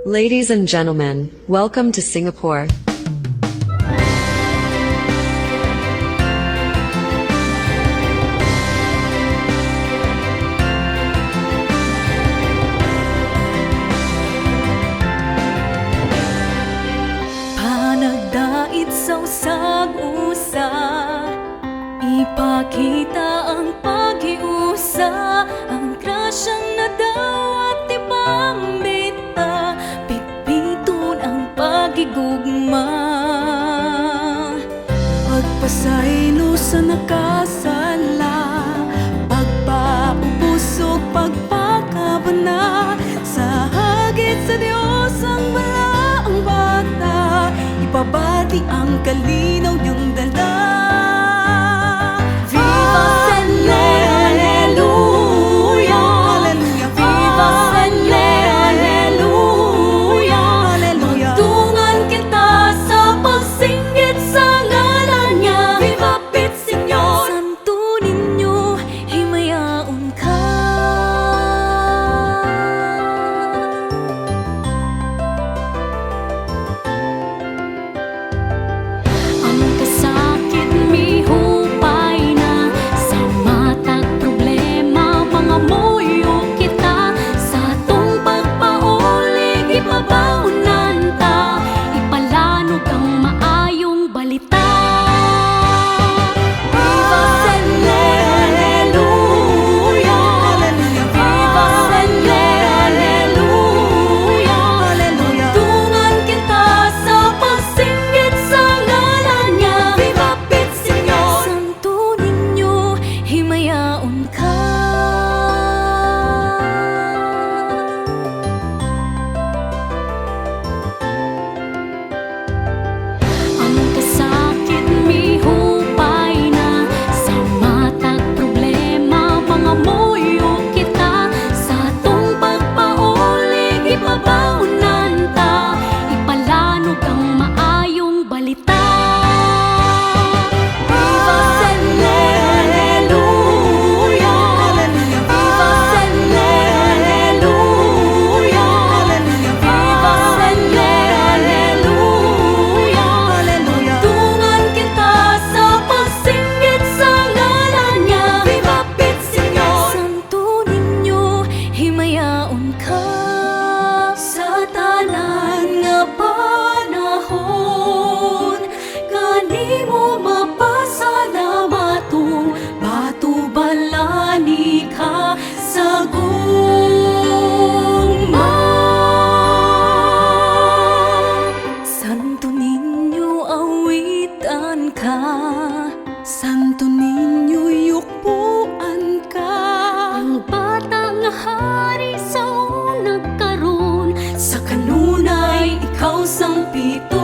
Ladies and gentlemen, welcome to Singapore. Panagdait sa usag-usa, ipakita ang pag-iusa, ang grasyang nadawat ibang bita, pitpiton ang pagigugma. Pagpasaylo sa nakasala, pagpaubusog, pagpakabana, sa hagit sa Diyos ang balaang bata, ipabati ang kalinaw niyang dala. Viva Sele, Alleluia, Viva Sele, Alleluia, magtungan kita sa pagsinggit sa ngalan niya. Viva Pit Señor, Santo Niño, himayaon ka. Ang kasakit mihupay na, sa matag problema mga muyo kita, sa atong pagpaulig ipabaunan ta, ipalanog ang maayong balita. Viva Sele, Alleluia, Viva Sele, Alleluia, magtungan kita sa pagsinggit sa ngalan niya. Viva Pit Señor, Santo Niño, himayaon ka. Ang kasakit mihupay na, sa matag problema mga muyo kita, sa atong pagpaulig ipabaunan ta, ipalanog ang maayong balita. Viva Sele, Alleluia, Viva Sele, Alleluia, Viva Sele, Alleluia, magtungan kita sa pagsinggit sa ngalan niya. Viva Pit Señor, Santo Niño, himayaon ka. Sa tanan nga panahon, kanimo mapasalamaton, batubalani ka sa gugma. Santo Niño, awitan ka, Santo Niño, yukpuan ka, ang bata nga hari sa unang karon, sa kanunay ikaw sang pito.